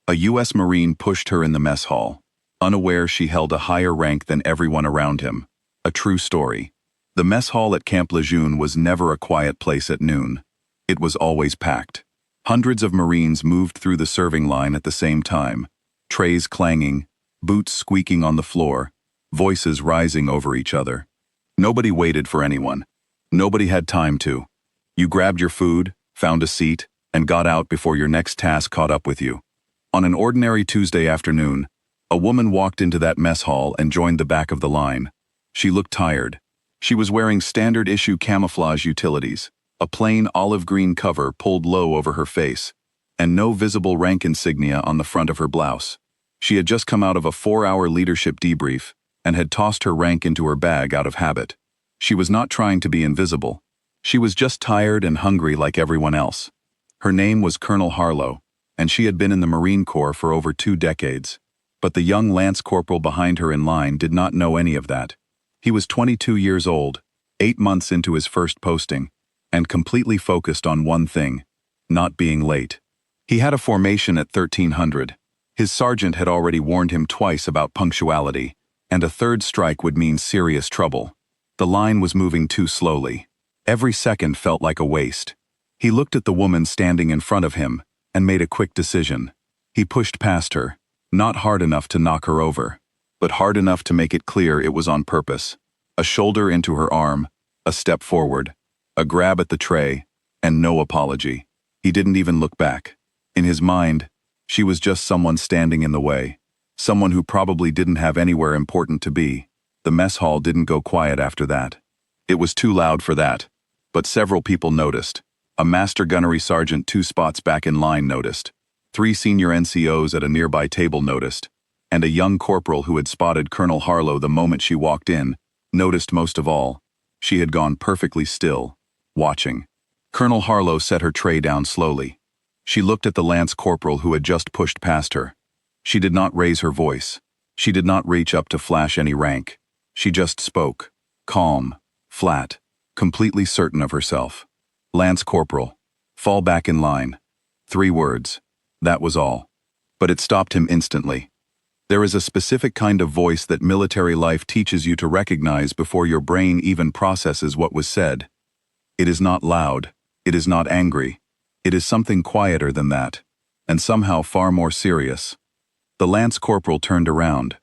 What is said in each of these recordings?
A U.S. Marine pushed her in the mess hall, unaware she held a higher rank than everyone around him. A true story. The mess hall at Camp Lejeune was never a quiet place at noon. It was always packed. Hundreds of Marines moved through the serving line at the same time, trays clanging, boots squeaking on the floor, voices rising over each other. Nobody waited for anyone. Nobody had time to. You grabbed your food, found a seat, and got out before your next task caught up with you. On an ordinary Tuesday afternoon, a woman walked into that mess hall and joined the back of the line. She looked tired. She was wearing standard-issue camouflage utilities, a plain olive green cover pulled low over her face, and no visible rank insignia on the front of her blouse. She had just come out of a 4-hour leadership debrief and had tossed her rank into her bag out of habit. She was not trying to be invisible. She was just tired and hungry like everyone else. Her name was Colonel Harlow, and she had been in the Marine Corps for over 2 decades. But the young Lance Corporal behind her in line did not know any of that. He was 22 years old, 8 months into his first posting, and completely focused on one thing: not being late. He had a formation at 1300. His sergeant had already warned him twice about punctuality, and a third strike would mean serious trouble. The line was moving too slowly. Every second felt like a waste. He looked at the woman standing in front of him and made a quick decision. He pushed past her, not hard enough to knock her over, but hard enough to make it clear it was on purpose. A shoulder into her arm, a step forward, a grab at the tray, and no apology. He didn't even look back. In his mind, she was just someone standing in the way, someone who probably didn't have anywhere important to be. The mess hall didn't go quiet after that. It was too loud for that, but several people noticed. A master gunnery sergeant 2 spots back in line noticed. 3 senior NCOs at a nearby table noticed, and a young corporal who had spotted Colonel Harlow the moment she walked in noticed most of all. She had gone perfectly still, watching. Colonel Harlow set her tray down slowly. She looked at the Lance Corporal who had just pushed past her. She did not raise her voice. She did not reach up to flash any rank. She just spoke, calm, flat, completely certain of herself. "Lance Corporal, fall back in line." 3 words. That was all. But it stopped him instantly. There is a specific kind of voice that military life teaches you to recognize before your brain even processes what was said. It is not loud. It is not angry. It is something quieter than that, and somehow far more serious. The Lance Corporal turned around,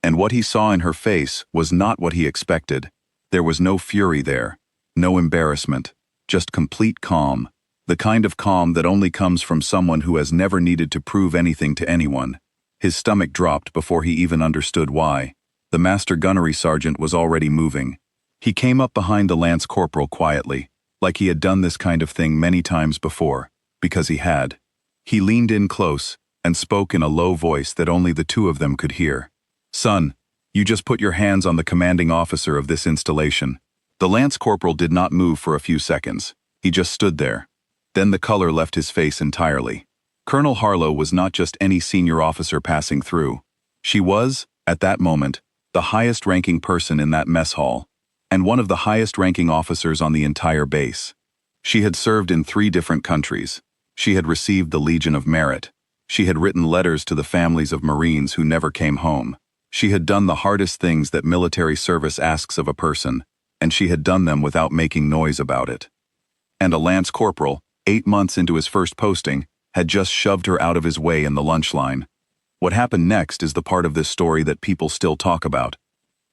and what he saw in her face was not what he expected. There was no fury there, no embarrassment, just complete calm, the kind of calm that only comes from someone who has never needed to prove anything to anyone. His stomach dropped before he even understood why. The master gunnery sergeant was already moving. He came up behind the Lance Corporal quietly, like he had done this kind of thing many times before, because he had. He leaned in close and spoke in a low voice that only the 2 of them could hear. "Son, you just put your hands on the commanding officer of this installation." The Lance Corporal did not move for a few seconds. He just stood there. Then the color left his face entirely. Colonel Harlow was not just any senior officer passing through. She was, at that moment, the highest-ranking person in that mess hall, and one of the highest-ranking officers on the entire base. She had served in 3 different countries. She had received the Legion of Merit. She had written letters to the families of Marines who never came home. She had done the hardest things that military service asks of a person, and she had done them without making noise about it. And a Lance Corporal, 8 months into his first posting, had just shoved her out of his way in the lunch line. What happened next is the part of this story that people still talk about.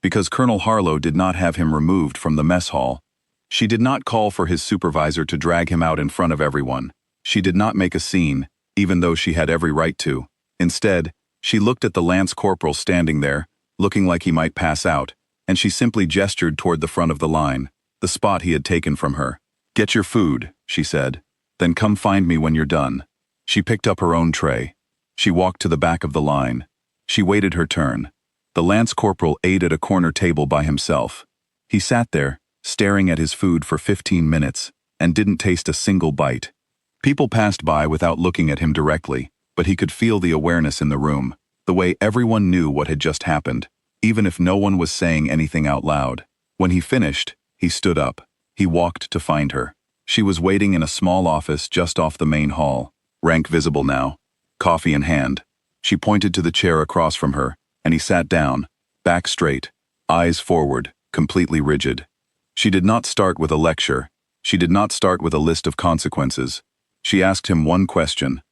Because Colonel Harlow did not have him removed from the mess hall. She did not call for his supervisor to drag him out in front of everyone. She did not make a scene, even though she had every right to. Instead, she looked at the Lance Corporal standing there, looking like he might pass out, and she simply gestured toward the front of the line, the spot he had taken from her. "Get your food," she said. "Then come find me when you're done." She picked up her own tray. She walked to the back of the line. She waited her turn. The Lance Corporal ate at a corner table by himself. He sat there, staring at his food for 15 minutes, and didn't taste a single bite. People passed by without looking at him directly, but he could feel the awareness in the room, the way everyone knew what had just happened, even if no one was saying anything out loud. When he finished, he stood up. He walked to find her. She was waiting in a small office just off the main hall, rank visible now, coffee in hand. She pointed to the chair across from her, and he sat down, back straight, eyes forward, completely rigid. She did not start with a lecture. She did not start with a list of consequences. She asked him one question.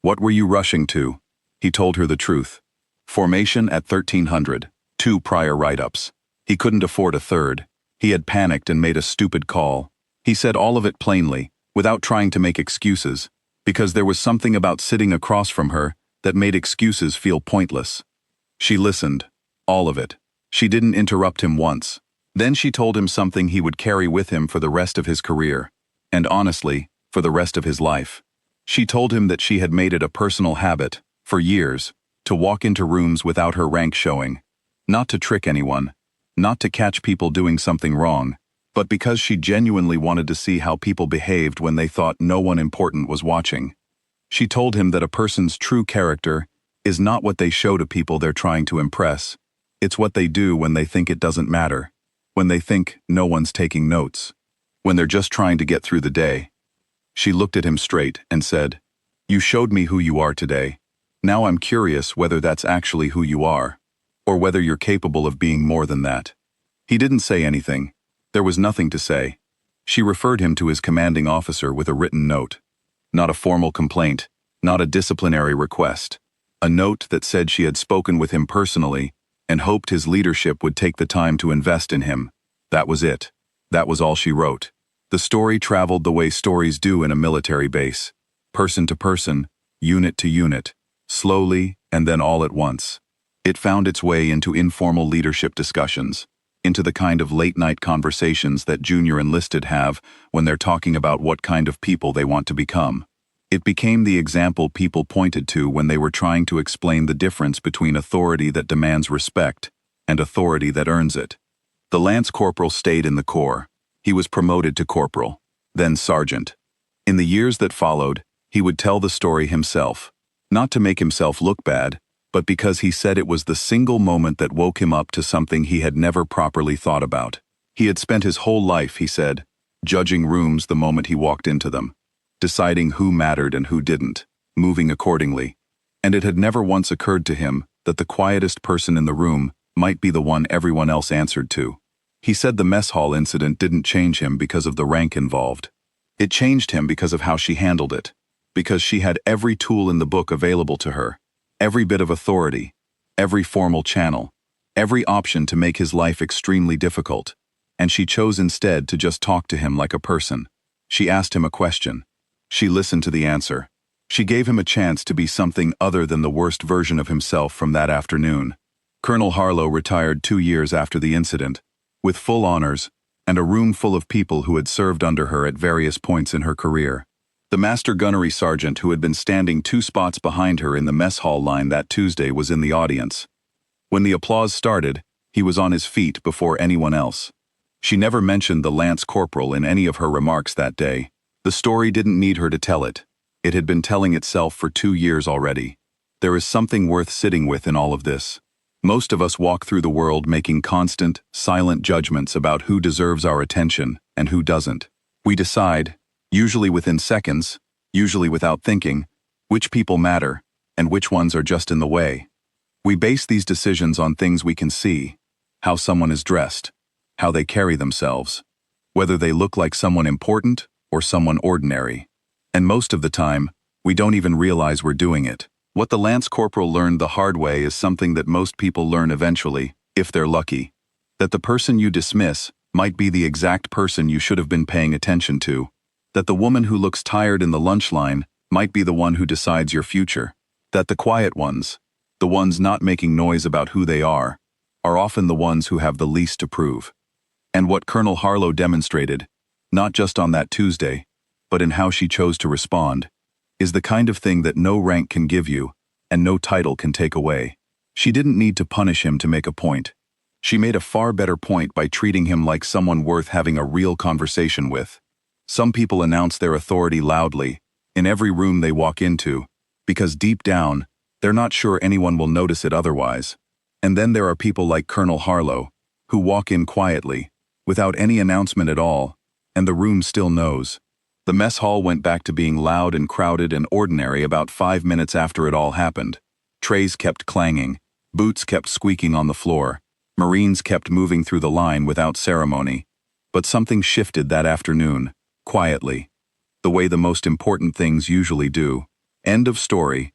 What were you rushing to? He told her the truth. Formation at 1300, 2 prior write-ups. He couldn't afford a third. He had panicked and made a stupid call. He said all of it plainly, without trying to make excuses, because there was something about sitting across from her that made excuses feel pointless. She listened. All of it. She didn't interrupt him once. Then she told him something he would carry with him for the rest of his career, and honestly, for the rest of his life. She told him that she had made it a personal habit, for years, to walk into rooms without her rank showing. Not to trick anyone, not to catch people doing something wrong, but because she genuinely wanted to see how people behaved when they thought no one important was watching. She told him that a person's true character is not what they show to people they're trying to impress. It's what they do when they think it doesn't matter, when they think no one's taking notes, when they're just trying to get through the day. She looked at him straight and said, "You showed me who you are today. Now I'm curious whether that's actually who you are, or whether you're capable of being more than that." He didn't say anything. There was nothing to say. She referred him to his commanding officer with a written note. Not a formal complaint, not a disciplinary request. A note that said she had spoken with him personally and hoped his leadership would take the time to invest in him. That was it. That was all she wrote. The story traveled the way stories do in a military base. Person to person, unit to unit, slowly and then all at once. It found its way into informal leadership discussions, into the kind of late-night conversations that junior enlisted have when they're talking about what kind of people they want to become. It became the example people pointed to when they were trying to explain the difference between authority that demands respect and authority that earns it. The Lance Corporal stayed in the Corps. He was promoted to corporal, then sergeant. In the years that followed, he would tell the story himself, not to make himself look bad, but because he said it was the single moment that woke him up to something he had never properly thought about. He had spent his whole life, he said, judging rooms the moment he walked into them, deciding who mattered and who didn't, moving accordingly. And it had never once occurred to him that the quietest person in the room might be the one everyone else answered to. He said the mess hall incident didn't change him because of the rank involved. It changed him because of how she handled it, because she had every tool in the book available to her, every bit of authority, every formal channel, every option to make his life extremely difficult, and she chose instead to just talk to him like a person. She asked him a question. She listened to the answer. She gave him a chance to be something other than the worst version of himself from that afternoon. Colonel Harlow retired 2 years after the incident, with full honors, and a room full of people who had served under her at various points in her career. The master gunnery sergeant who had been standing 2 spots behind her in the mess hall line that Tuesday was in the audience. When the applause started, he was on his feet before anyone else. She never mentioned the Lance Corporal in any of her remarks that day. The story didn't need her to tell it. It had been telling itself for 2 years already. There is something worth sitting with in all of this. Most of us walk through the world making constant, silent judgments about who deserves our attention and who doesn't. We decide, usually within seconds, usually without thinking, which people matter and which ones are just in the way. We base these decisions on things we can see, how someone is dressed, how they carry themselves, whether they look like someone important or someone ordinary. And most of the time, we don't even realize we're doing it. What the Lance Corporal learned the hard way is something that most people learn eventually, if they're lucky. That the person you dismiss might be the exact person you should have been paying attention to. That the woman who looks tired in the lunch line might be the one who decides your future. That the quiet ones, the ones not making noise about who they are often the ones who have the least to prove. And what Colonel Harlow demonstrated, not just on that Tuesday, but in how she chose to respond, is the kind of thing that no rank can give you and no title can take away. She didn't need to punish him to make a point. She made a far better point by treating him like someone worth having a real conversation with. Some people announce their authority loudly, in every room they walk into, because deep down, they're not sure anyone will notice it otherwise. And then there are people like Colonel Harlow, who walk in quietly, without any announcement at all, and the room still knows. The mess hall went back to being loud and crowded and ordinary about 5 minutes after it all happened. Trays kept clanging, boots kept squeaking on the floor, Marines kept moving through the line without ceremony. But something shifted that afternoon, quietly, the way the most important things usually do. End of story.